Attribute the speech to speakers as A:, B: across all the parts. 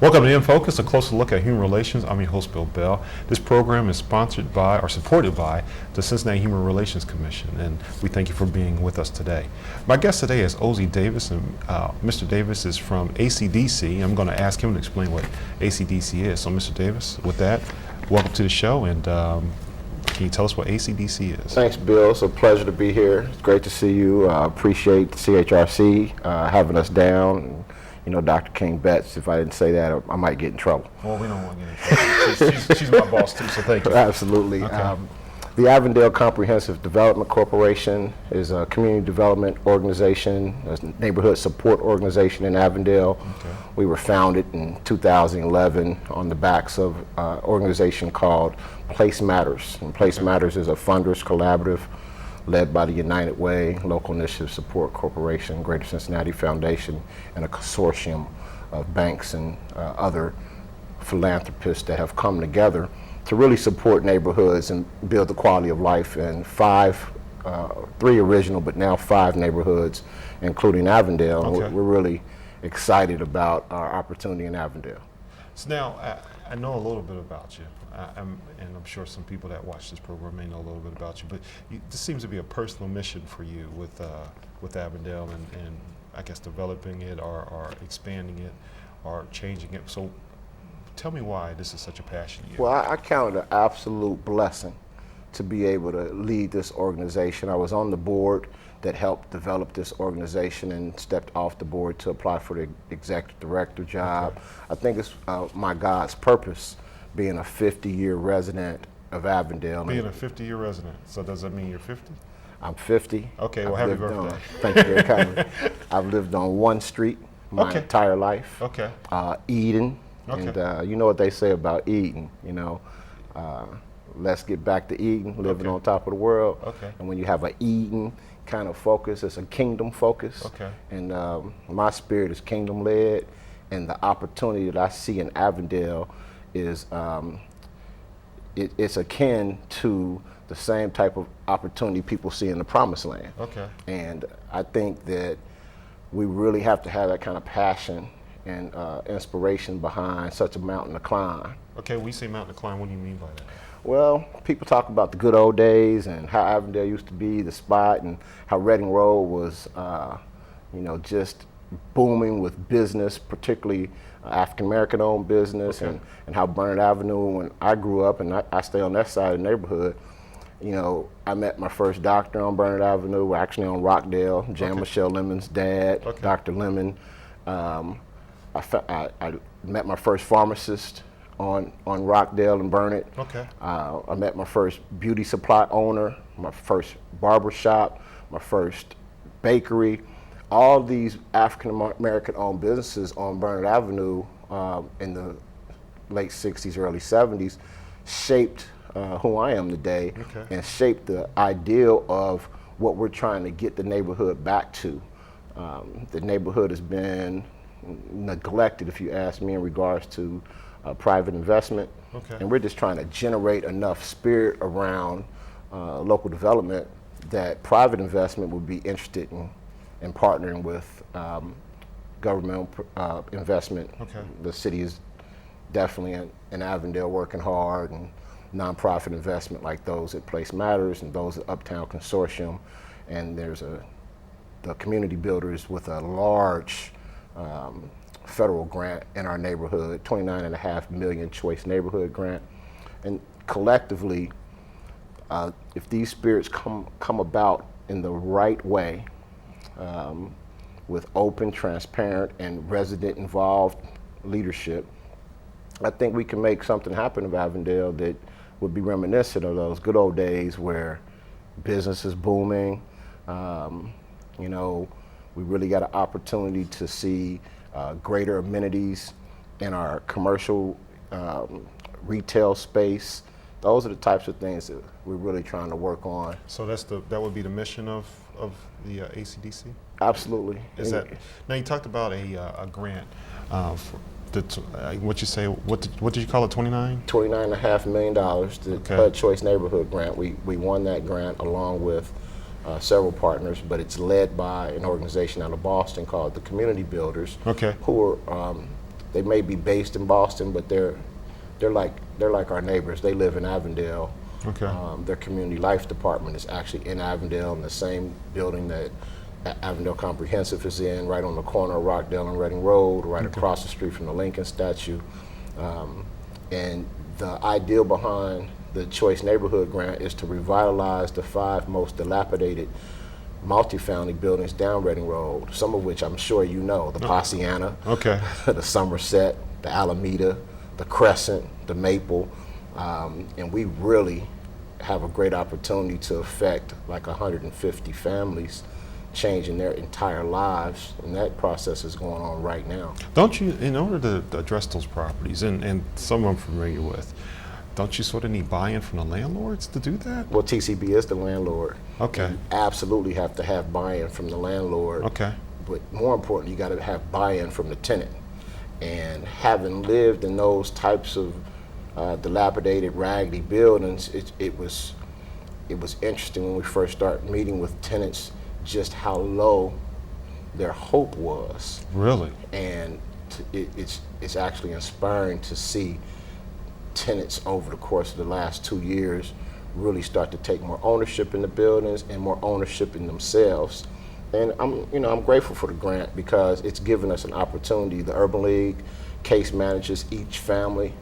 A: Welcome to InFocus, a closer look at human relations. I'm your host, Bill Bell. This program is sponsored by or supported by the Cincinnati Human Relations Commission, and we thank you for being with us today. My guest today is Ozie Davis, and Mr. Davis is from ACDC. I'm going to ask him to explain what ACDC is. So, Mr. Davis, with that, welcome to the show, and can you tell us what ACDC is?
B: Thanks, Bill. It's a pleasure to be here. It's great to see you. I appreciate the CHRC having us down. You know, Dr. King Betts, if I didn't say that, I might get in trouble.
A: Well, we don't want to get in trouble. She's my boss, too, so thank you.
B: Absolutely.
A: Okay.
B: The Avondale Comprehensive Development Corporation is a community development organization, a neighborhood support organization in Avondale.
A: Okay.
B: We were founded in 2011 on the backs of an organization called Place Matters. And Place Matters is a funders collaborative led by the United Way, Local Initiative Support Corporation, Greater Cincinnati Foundation, and a consortium of banks and other philanthropists that have come together to really support neighborhoods and build the quality of life in three original, but now 5 neighborhoods, including Avondale.
A: Okay.
B: We're really excited about our opportunity in Avondale.
A: So now, I know a little bit about you, and I'm sure some people that watch this program may know a little bit about you, but this seems to be a personal mission for you with Avondale and I guess developing it or expanding it or changing it. So tell me why this is such a passion to you.
B: Well, I count it an absolute blessing to be able to lead this organization. I was on the board that helped develop this organization and stepped off the board to apply for the executive director job.
A: Okay.
B: I think it's my God's purpose, being a 50-year resident of Avondale.
A: Being a 50-year resident, so does that mean you're 50?
B: I'm 50.
A: Okay, well, happy birthday.
B: Thank you very kindly. I've lived on one street my entire life.
A: Okay.
B: Eden.
A: Okay.
B: And you know what they say about Eden, you know. Let's get back to Eden, living on top of the world.
A: Okay.
B: And when you have an Eden kind of focus, it's a kingdom focus.
A: Okay.
B: And my spirit is kingdom led, and the opportunity that I see in Avondale is it's akin to the same type of opportunity people see in the promised land.
A: Okay.
B: And I think that we really have to have that kind of passion and inspiration behind such a mountain to climb.
A: Okay, when you say mountain to climb, what do you mean by that?
B: Well, people talk about the good old days and how Avondale used to be the spot, and how Reading Road was, you know, just booming with business, particularly African-American owned business.
A: Okay.
B: And how Burnett Avenue, when I grew up, and I stay on that side of the neighborhood, you know, I met my first doctor on Burnett Avenue. We're actually on Rockdale, Jan Michelle Lemon's dad, Dr. Lemon. I met my first pharmacist on Rockdale and Burnett.
A: Okay.
B: I met my first beauty supply owner, my first barber shop, my first bakery. All these African American owned businesses on Burnett Avenue in the late 60s, early 70s shaped who I am today, and shaped the ideal of what we're trying to get the neighborhood back to. The neighborhood has been neglected, if you ask me, in regards to private investment.
A: Okay.
B: And we're just trying to generate enough spirit around local development that private investment would be interested in partnering with governmental investment.
A: Okay.
B: The city is definitely in Avondale working hard, and nonprofit investment like those at Place Matters and those at Uptown Consortium. And there's the community builders with a large federal grant in our neighborhood, $29.5 million choice neighborhood grant. And collectively, if these spirits come about in the right way, with open, transparent, and resident involved leadership, I think we can make something happen of Avondale that would be reminiscent of those good old days where business is booming. You know, we really got an opportunity to see greater amenities in our commercial retail space. Those are the types of things that we're really trying to work on.
A: So that would be the mission of the ACDC?
B: Absolutely.
A: Is that now? You talked about a grant for what you say? What did you call it?
B: $29.5 million. The HUD Choice Neighborhood Grant. We won that grant along with several partners, but it's led by an organization out of Boston called the Community Builders, who are They may be based in Boston, but they're like our neighbors. They live in Avondale.
A: Okay.
B: Their community life department is actually in Avondale, in the same building that Avondale Comprehensive is in, right on the corner of Rockdale and Reading Road, right across the street from the Lincoln statue. And the ideal behind the Choice Neighborhood Grant is to revitalize the 5 most dilapidated multifamily buildings down Reading Road, some of which I'm sure you know, the Poinciana,
A: Okay.
B: the Somerset, the Alameda, the Crescent, the Maple, and we really have a great opportunity to affect like 150 families, changing their entire lives, and that process is going on right now.
A: Don't you, in order to address those properties, and some I'm familiar with, don't you sort of need buy-in from the landlords to do that?
B: Well, TCB is the landlord.
A: Okay.
B: You absolutely have to have buy-in from the landlord.
A: Okay.
B: But more importantly, you got to have buy-in from the tenant. And having lived in those types of dilapidated, raggedy buildings, it was interesting when we first started meeting with tenants just how low their hope was.
A: Really?
B: And it's actually inspiring to see tenants over the course of the last 2 years really start to take more ownership in the buildings and more ownership in themselves. And I'm grateful for the grant because it's given us an opportunity. The Urban League case manages each family,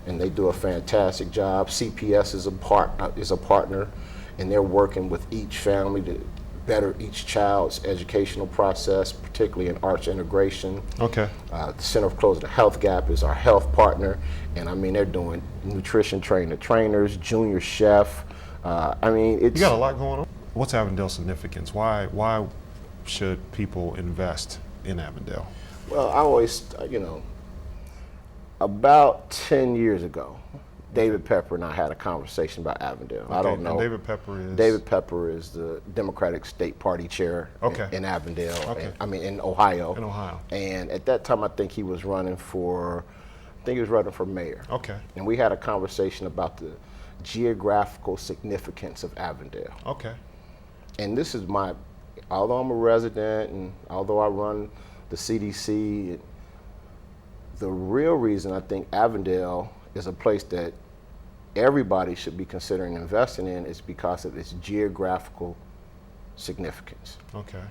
B: and they do a fantastic job. CPS is a partner, and they're working with each family to better each child's educational process, particularly in arts integration.
A: Okay.
B: The Center for Closing the Health Gap is our health partner, and I mean they're doing nutrition trainers, junior chef. It's
A: You got a lot going on. What's Avondale's significance? Why should people invest in Avondale?
B: Well, I always, about 10 years ago, David Pepper and I had a conversation about Avondale. I don't know.
A: And David Pepper is?
B: David Pepper is the Democratic State Party chair in Avondale, in Ohio.
A: In Ohio.
B: And at that time, I think he was running for mayor.
A: Okay.
B: And we had a conversation about the geographical significance of Avondale.
A: Okay.
B: And this is although I'm a resident and although I run the CDC, the real reason I think Avondale is a place that everybody should be considering investing in is because of its geographical significance.
A: Okay.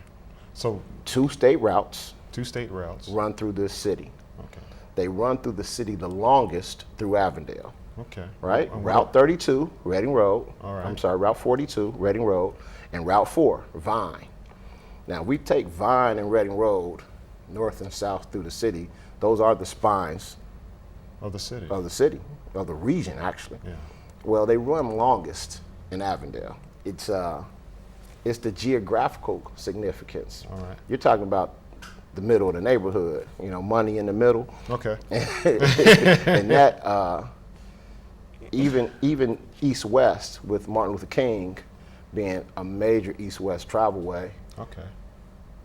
A: So
B: 2 state routes
A: 2 state routes
B: run through this city.
A: Okay.
B: They run through the city the longest through Avondale.
A: Okay.
B: Right? Route 32, Reading Road.
A: All right.
B: I'm sorry, Route 42, Reading Road, and Route 4, Vine. Now, we take Vine and Reading Road north and south through the city. Those are the spines
A: Of the city.
B: of the region, actually.
A: Yeah.
B: Well, they run longest in Avondale. It's the geographical significance.
A: All right.
B: You're talking about the middle of the neighborhood, money in the middle.
A: Okay.
B: And that, even east-west with Martin Luther King being a major east-west travelway,
A: Okay.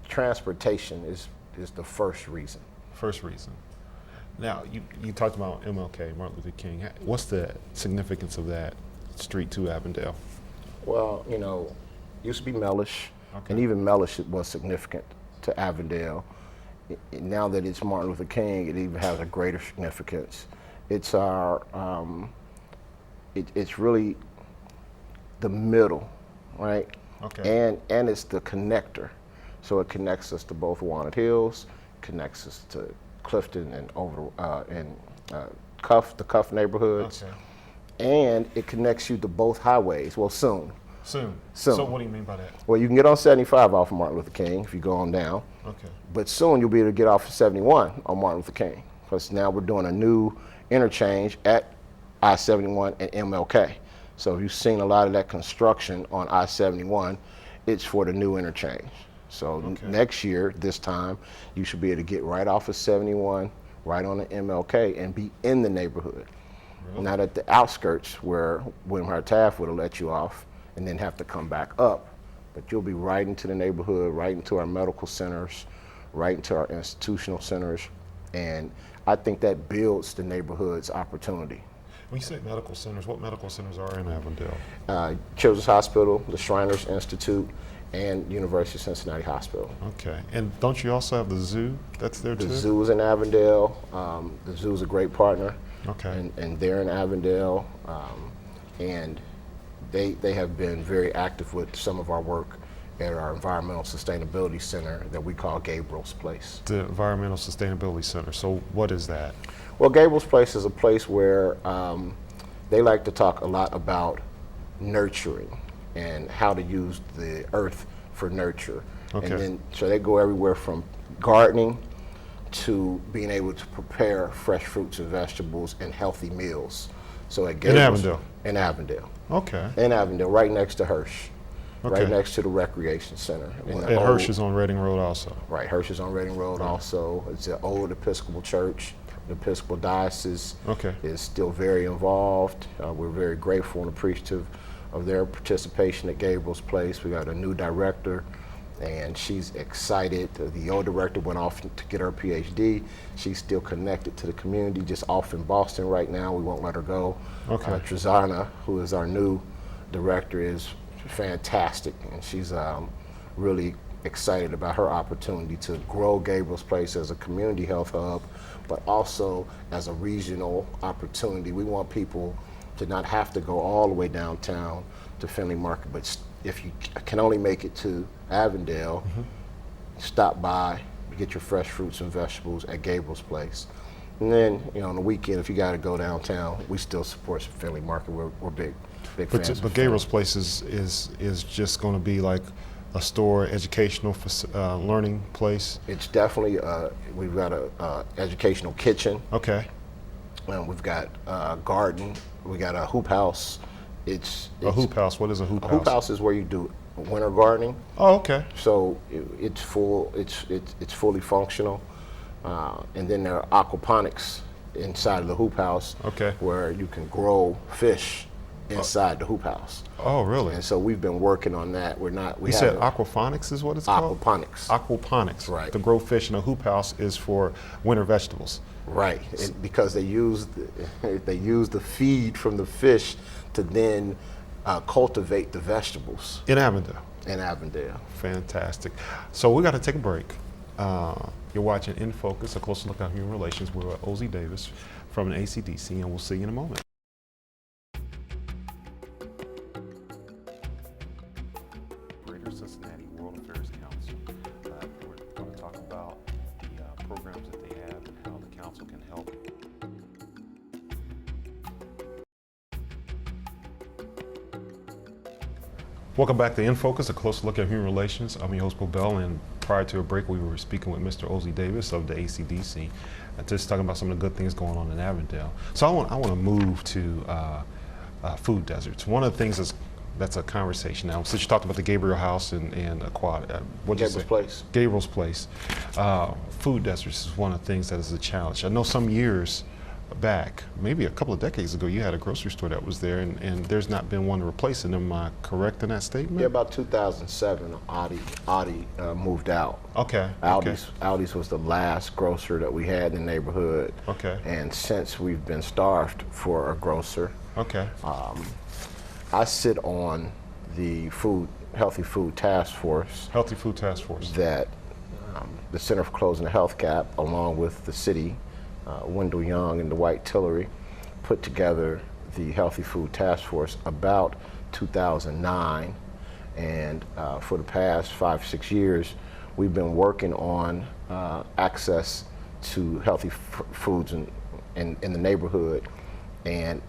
B: transportation is the first reason.
A: First reason. Now, you talked about MLK, Martin Luther King. What's the significance of that street to Avondale?
B: Well, used to be Mellish,
A: Okay.
B: and even Mellish was significant to Avondale. Now that it's Martin Luther King, it even has a greater significance. It's our, it's really the middle, right?
A: Okay.
B: And it's the connector. So it connects us to both Walnut Hills, connects us to Clifton and the Cuff neighborhoods,
A: Okay.
B: and it connects you to both highways. Well, soon.
A: Soon.
B: Soon.
A: So what do you mean by that?
B: Well, you can get on 75 off of Martin Luther King if you go on down,
A: Okay.
B: but soon you'll be able to get off of 71 on Martin Luther King, because now we're doing a new interchange at I-71 and MLK. So if you've seen a lot of that construction on I-71, it's for the new interchange. So next year, this time, you should be able to get right off of 71, right on the MLK, and be in the neighborhood.
A: Really?
B: Not at the outskirts where William Taft would have let you off and then have to come back up. But you'll be right into the neighborhood, right into our medical centers, right into our institutional centers. And I think that builds the neighborhood's opportunity.
A: When you say medical centers, what medical centers are in Avondale?
B: Children's Hospital, the Shriners Institute, and University of Cincinnati Hospital.
A: Okay. And don't you also have the zoo that's there too?
B: The zoo is in Avondale. The zoo is a great partner.
A: Okay.
B: And they're in Avondale. And they have been very active with some of our work at our Environmental Sustainability Center that we call Gables Place.
A: The Environmental Sustainability Center. So what is that?
B: Well, Gables Place is a place where they like to talk a lot about nurturing and how to use the earth for nurture.
A: Okay.
B: And then, so they go everywhere from gardening to being able to prepare fresh fruits and vegetables and healthy meals. So at Gables,
A: In Avondale?
B: In Avondale.
A: Okay.
B: In Avondale, right next to Hirsch.
A: Okay.
B: Right next to the Recreation Center.
A: And Hirsch is on Reading Road also.
B: Right, Hirsch is on Reading Road also. It's an old Episcopal church. The Episcopal Diocese is still very involved. We're very grateful and appreciative of their participation at Gables Place. We got a new director, and she's excited. The old director went off to get her PhD. She's still connected to the community, just off in Boston right now. We won't let her go.
A: Okay.
B: Trezana, who is our new director, is fantastic, and she's really excited about her opportunity to grow Gables Place as a community health hub, but also as a regional opportunity. We want people to not have to go all the way downtown to Findlay Market, but if you can only make it to Avondale, stop by, get your fresh fruits and vegetables at Gables Place. And then, on the weekend, if you got to go downtown, we still support Findlay Market. We're big fans.
A: But Gables Place is just going to be like a store, educational, learning place.
B: It's definitely we've got a educational kitchen.
A: Okay.
B: We've got a garden. We got a hoop house. It's
A: a hoop house. What is a hoop house?
B: A hoop house is where you do winter gardening.
A: Oh, okay.
B: So it's full. It's fully functional. And then there are aquaponics inside of the hoop house.
A: Okay.
B: Where you can grow fish inside the hoop house.
A: Oh, really?
B: And so we've been working on that.
A: You said aquaponics is what it's called?
B: Aquaponics.
A: Aquaponics.
B: Right.
A: To grow fish in a hoop house is for winter vegetables.
B: Right, because they use the feed from the fish to then cultivate the vegetables.
A: In Avondale.
B: In Avondale.
A: Fantastic. So we got to take a break. You're watching InFocus, a closer look at human relations. We're with Ozie Davis from an ACDC, and we'll see you in a moment. Greater Cincinnati World Affairs Council. We're going to talk about the programs that they have and how the council can help. Welcome back to InFocus, a closer look at human relations. I'm your host, Bill Bell, and prior to a break, we were speaking with Mr. Ozie Davis of the ACDC, just talking about some of the good things going on in Avondale. So I want to move to food deserts. One of the things that's a conversation now. Since you talked about the Gabriel House and
B: Gables Place.
A: Gables Place. Food deserts is one of the things that is a challenge. I know some years back, maybe a couple of decades ago, you had a grocery store that was there, and there's not been one to replace it. Am I correct in that statement?
B: Yeah, about 2007, Audi moved out.
A: Okay.
B: Aldi's was the last grocer that we had in the neighborhood.
A: Okay.
B: And since we've been starved for a grocer.
A: Okay.
B: I sit on the Healthy Food Task Force.
A: Healthy Food Task Force.
B: That the Center for Closing the Health Gap, along with the city, Wendell Young and Dwight Tillery, put together the Healthy Food Task Force about 2009. And for the past 5-6 years, we've been working on access to healthy foods in the neighborhood. And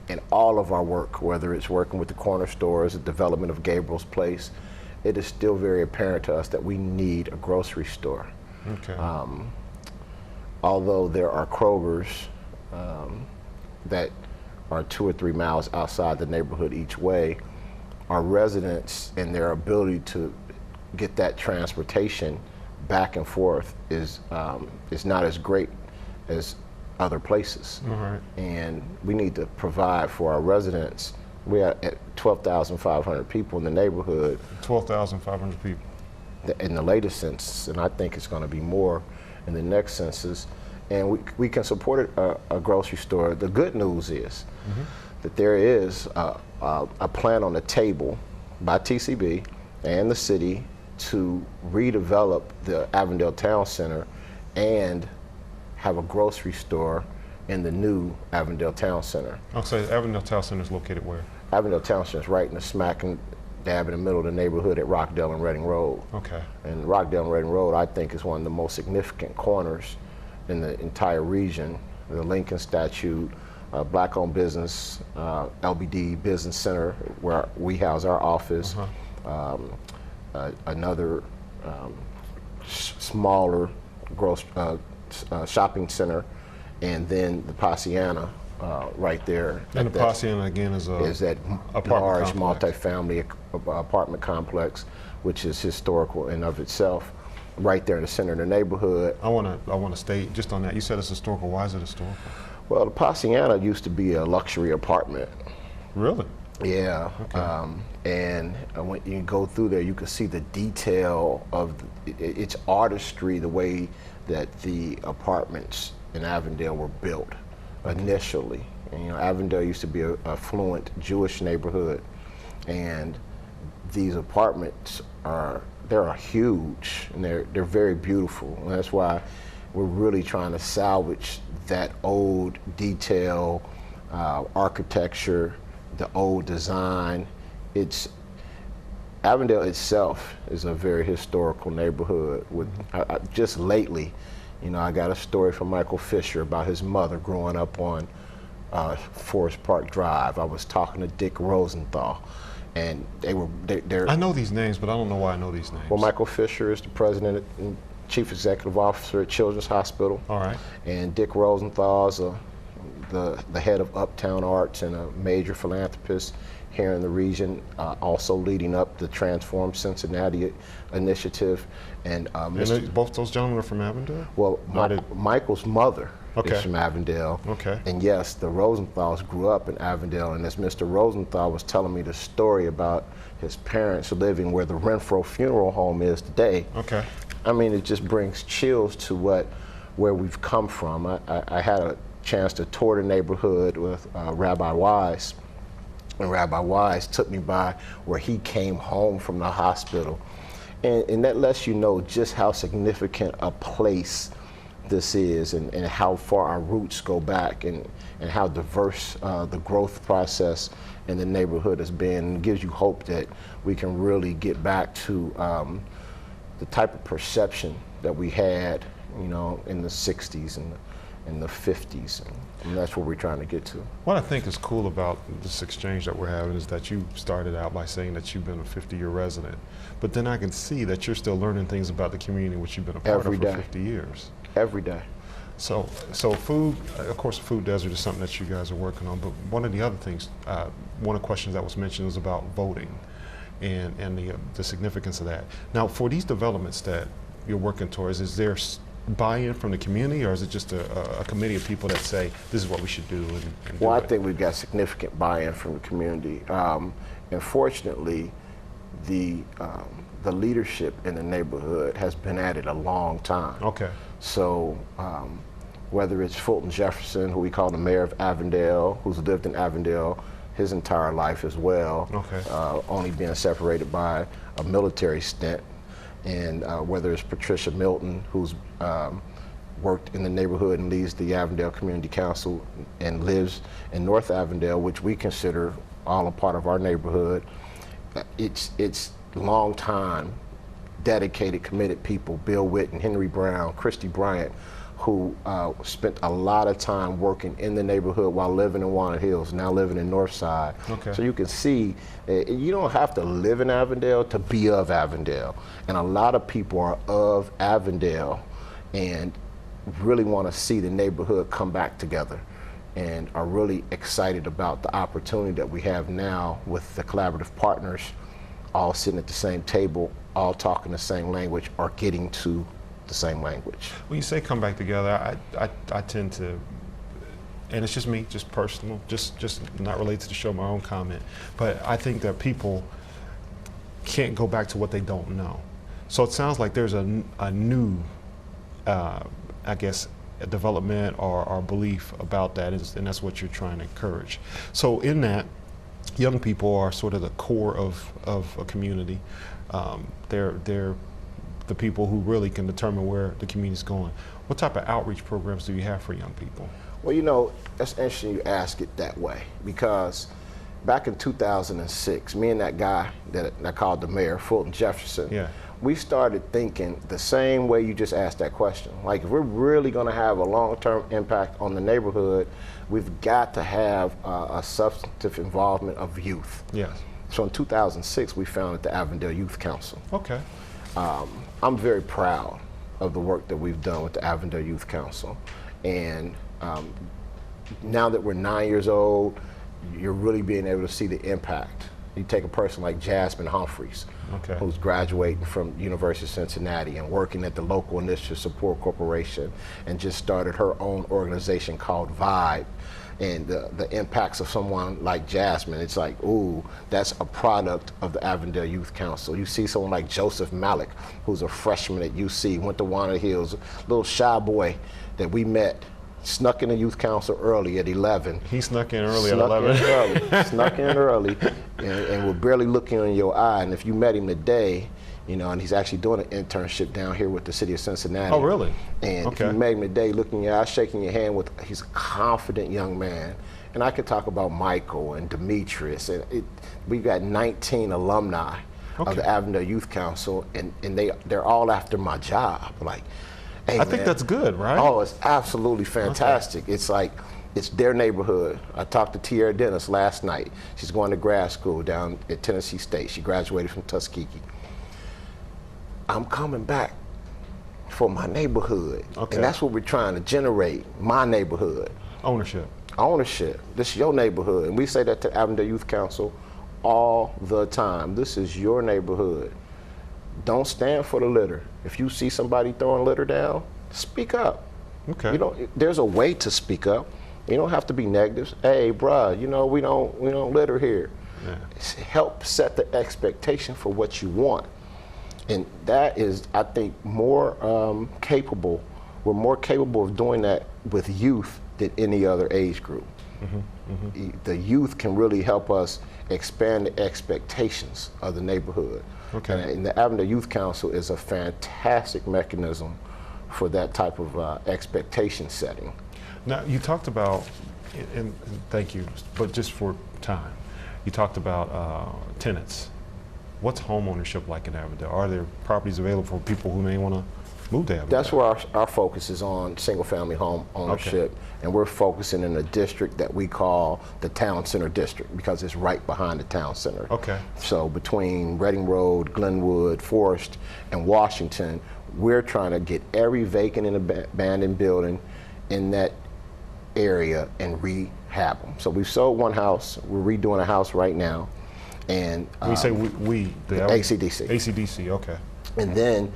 B: in all of our work, whether it's working with the corner stores, the development of Gables Place, it is still very apparent to us that we need a grocery store.
A: Okay.
B: Although there are Krogers that are 2 or 3 miles outside the neighborhood each way, our residents and their ability to get that transportation back and forth is not as great as other places.
A: All right.
B: And we need to provide for our residents. We are at 12,500 people in the neighborhood.
A: 12,500 people.
B: In the latest census, and I think it's going to be more in the next census. And we can support a grocery store. The good news is that there is a plan on the table by TCB and the city to redevelop the Avondale Town Center and have a grocery store in the new Avondale Town Center.
A: I'll say Avondale Town Center is located where?
B: Avondale Town Center is right in the smack dab in the middle of the neighborhood at Rockdale and Reading Road.
A: Okay.
B: And Rockdale and Reading Road, I think, is one of the most significant corners in the entire region. The Lincoln Statue, Black-owned business, LBD Business Center, where we house our office. Another smaller shopping center, and then the Poinciana right there.
A: And the Poinciana again is
B: that large multifamily apartment complex, which is historical in of itself, right there in the center of the neighborhood.
A: I want to stay just on that. You said it's historical. Why is it historical?
B: Well, the Poinciana used to be a luxury apartment.
A: Really?
B: Yeah.
A: Okay.
B: And when you go through there, you can see the detail of its artistry, the way that the apartments in Avondale were built initially. And, Avondale used to be a affluent Jewish neighborhood, and these apartments they're huge, and they're very beautiful. And that's why we're really trying to salvage that old detail, architecture, the old design. Avondale itself is a very historical neighborhood. With just lately, I got a story from Michael Fisher about his mother growing up on Forest Park Drive. I was talking to Dick Rosenthal, and they're
A: I know these names, but I don't know why I know these names.
B: Well, Michael Fisher is the president and chief executive officer at Children's Hospital.
A: All right.
B: And Dick Rosenthal is the head of Uptown Arts and a major philanthropist here in the region, also leading up the Transform Cincinnati initiative. And
A: both those gentlemen are from Avondale?
B: Well, Michael's mother is from Avondale.
A: Okay.
B: And yes, the Rosenthals grew up in Avondale, and as Mr. Rosenthal was telling me the story about his parents living where the Renfro Funeral Home is today.
A: Okay.
B: I mean, it just brings chills to where we've come from. I had a chance to tour the neighborhood with Rabbi Wise, and Rabbi Wise took me by where he came home from the hospital. And that lets you know just how significant a place this is, and how far our roots go back, and how diverse the growth process in the neighborhood has been. It gives you hope that we can really get back to the type of perception that we had, in the 60s and in the 50s, and that's what we're trying to get to.
A: What I think is cool about this exchange that we're having is that you started out by saying that you've been a 50-year resident, but then I can see that you're still learning things about the community which you've been a part of for 50 years.
B: Every day.
A: So food, of course, the food desert is something that you guys are working on, but one of the other things, one of the questions that was mentioned was about voting and the significance of that. Now, for these developments that you're working towards, is there buy-in from the community, or is it just a committee of people that say this is what we should do?
B: Well, I think we've got significant buy-in from the community. Unfortunately, the leadership in the neighborhood has been at it a long time.
A: Okay.
B: So whether it's Fulton Jefferson, who we call the mayor of Avondale, who's lived in Avondale his entire life as well, only being separated by a military stint, and whether it's Patricia Milton, who's worked in the neighborhood and leads the Avondale Community Council and lives in North Avondale, which we consider all a part of our neighborhood. It's long time, dedicated, committed people, Bill Witt and Henry Brown, Christy Bryant, who spent a lot of time working in the neighborhood while living in Walnut Hills, now living in Northside. So you can see, you don't have to live in Avondale to be of Avondale. And a lot of people are of Avondale and really want to see the neighborhood come back together, and are really excited about the opportunity that we have now with the collaborative partners, all sitting at the same table, all talking the same language, or getting to the same language.
A: When you say come back together, I tend to, and it's just me, just personal, just not related to show my own comment, but I think that people can't go back to what they don't know. So it sounds like there's a new, I guess, a development or belief about that, and that's what you're trying to encourage. So in that, young people are sort of the core of a community. they're the people who really can determine where the community's going. What type of outreach programs do you have for young people?
B: Well, you know, that's interesting you ask it that way, because back in 2006, me and that guy that I called the mayor, Fulton Jefferson,
A: Yeah.
B: we started thinking the same way you just asked that question. Like, if we're really going to have a long-term impact on the neighborhood, we've got to have a substantive involvement of youth.
A: Yes.
B: So in 2006, we founded the Avondale Youth Council.
A: Okay.
B: I'm very proud of the work that we've done with the Avondale Youth Council. And now that we're 9 years old, you're really being able to see the impact. You take a person like Jasmine Humphreys,
A: Okay.
B: who's graduating from University of Cincinnati and working at the local Initiative Support Corporation, and just started her own organization called Vibe. And the impacts of someone like Jasmine, it's like, ooh, that's a product of the Avondale Youth Council. You see someone like Joseph Malik, who's a freshman at UC, went to Walnut Hills, little shy boy that we met, snuck in the youth council early at 11.
A: He snuck in early at 11.
B: Snuck in early, and we're barely looking in your eye. And if you met him today, you know, and he's actually doing an internship down here with the city of Cincinnati.
A: Oh, really?
B: And
A: Okay.
B: if you met him today, looking in your eye, shaking your hand with, he's a confident young man. And I could talk about Michael and Demetrius, and we've got 19 alumni
A: Okay.
B: of the Avondale Youth Council, and they're all after my job. Like, hey,
A: I think
B: man,
A: that's good, right?
B: oh, it's absolutely fantastic. It's like, it's their neighborhood. I talked to Tierra Dennis last night. She's going to grad school down at Tennessee State. She graduated from Tuskegee. I'm coming back for my neighborhood.
A: Okay.
B: And that's what we're trying to generate, my neighborhood.
A: Ownership.
B: Ownership. This is your neighborhood. And we say that to Avondale Youth Council all the time. This is your neighborhood. Don't stand for the litter. If you see somebody throwing litter down, speak up.
A: Okay.
B: You know, there's a way to speak up. You don't have to be negative. Hey, bruh, you know, we don't litter here.
A: Yeah.
B: Help set the expectation for what you want. And that is, I think, more capable. We're more capable of doing that with youth than any other age group. The youth can really help us expand the expectations of the neighborhood.
A: Okay.
B: And the Avondale Youth Council is a fantastic mechanism for that type of expectation setting.
A: Now, you talked about, and thank you, but just for time, you talked about tenants. What's home ownership like in Avondale? Are there properties available for people who may want to move to Avondale?
B: That's where our focus is on single-family home ownership, and we're focusing in a district that we call the Town Center District because it's right behind the Town Center.
A: Okay.
B: So between Reading Road, Glenwood, Forest, and Washington, we're trying to get every vacant and abandoned building in that area and rehab them. So we've sold one house. We're redoing a house right now. And
A: When you say we, the
B: ACDC.
A: ACDC, okay.
B: And then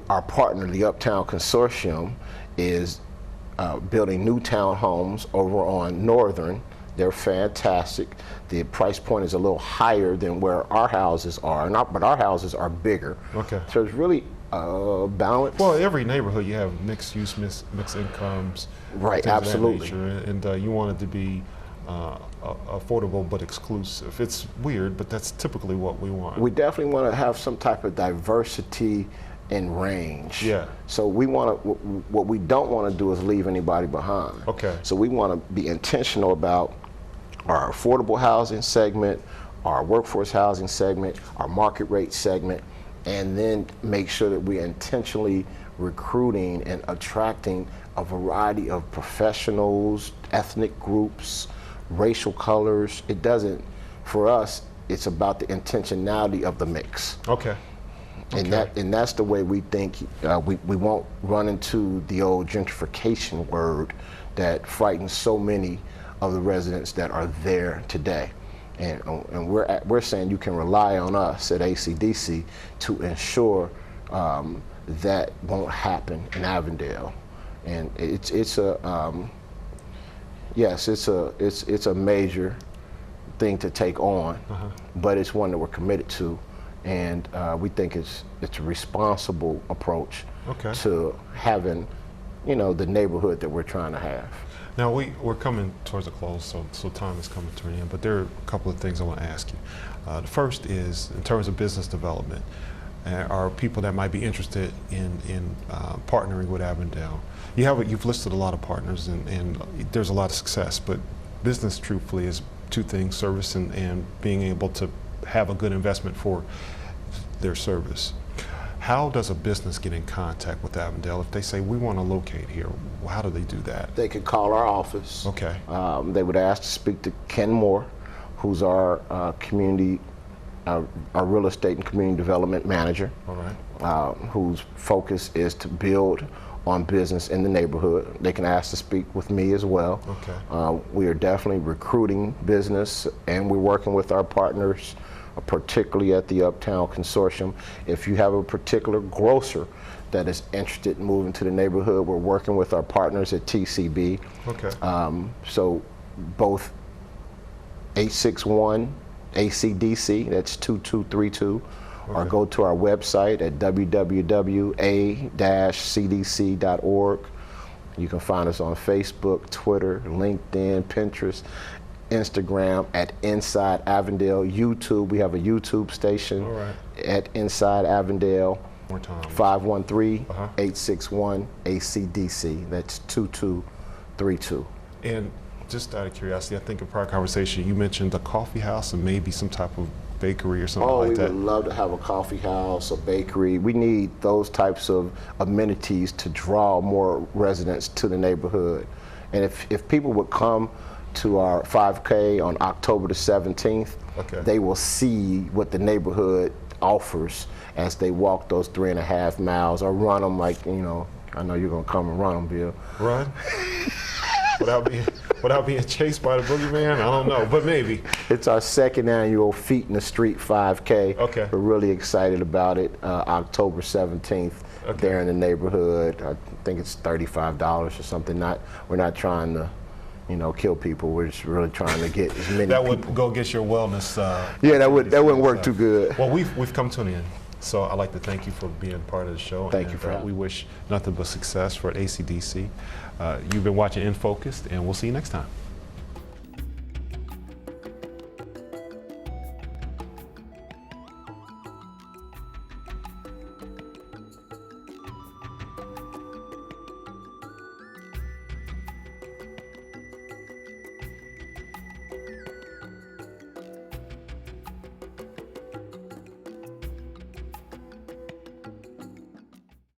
B: our partner, the Uptown Consortium, is building new townhomes over on Northern. They're fantastic. The price point is a little higher than where our houses are, but our houses are bigger.
A: Okay.
B: So it's really balanced.
A: Well, every neighborhood you have mixed use, mixed incomes.
B: Right,
A: things of that
B: absolutely.
A: nature, and you want it to be affordable but exclusive. It's weird, but that's typically what we want.
B: We definitely want to have some type of diversity in range.
A: Yeah.
B: So we want to, what we don't want to do is leave anybody behind.
A: Okay.
B: So we want to be intentional about our affordable housing segment, our workforce housing segment, our market rate segment, and then make sure that we're intentionally recruiting and attracting a variety of professionals, ethnic groups, racial colors. It doesn't, for us, it's about the intentionality of the mix.
A: Okay.
B: And that's the way we think we won't run into the old gentrification word that frightens so many of the residents that are there today. And we're saying you can rely on us at ACDC to ensure that won't happen in Avondale. And it's a major thing to take on, but it's one that we're committed to. And we think it's a responsible approach to having, the neighborhood that we're trying to have.
A: Now we're coming towards a close, so time is coming to an end. But there are a couple of things I want to ask you. The first is, in terms of business development, are people that might be interested in partnering with Avondale. You've listed a lot of partners, and there's a lot of success, but business, truthfully, is two things: service and being able to have a good investment for their service. How does a business get in contact with Avondale if they say, we want to locate here? How do they do that?
B: They could call our office.
A: Okay.
B: They would ask to speak to Ken Moore, who's our community, our real estate and community development manager.
A: All right.
B: Whose focus is to build on business in the neighborhood. They can ask to speak with me as well.
A: Okay.
B: We are definitely recruiting business, and we're working with our partners, particularly at the Uptown Consortium. If you have a particular grocer that is interested in moving to the neighborhood, we're working with our partners at TCB.
A: Okay.
B: So both 861 ACDC, that's 2232, or
A: Okay.
B: go to our website at www.a-cdc.org. You can find us on Facebook, Twitter, LinkedIn, Pinterest, Instagram at Inside Avondale, YouTube. We have a YouTube station.
A: All right.
B: At Inside Avondale.
A: More time.
B: 513-861 ACDC. That's 2232.
A: And just out of curiosity, I think in prior conversation you mentioned a coffee house and maybe some type of bakery or something like that.
B: We would love to have a coffee house, a bakery. We need those types of amenities to draw more residents to the neighborhood. And if people would come to our 5K on October the 17th,
A: Okay.
B: they will see what the neighborhood offers as they walk those 3.5 miles, or run them like, I know you're gonna come and run them, Bill.
A: Run? without being chased by the boogeyman? I don't know, but maybe.
B: It's our second annual Feet in the Street 5K.
A: Okay.
B: We're really excited about it. October 17th,
A: Okay.
B: there in the neighborhood. I think it's $35 or something. We're not trying to, kill people. We're just really trying to get as many
A: That
B: people.
A: would go against your wellness.
B: Yeah, that wouldn't work too good.
A: Well, we've come to an end. So I'd like to thank you for being part of the show.
B: Thank you for having
A: we wish nothing but success for ACDC. You've been watching InFocus, and we'll see you next time.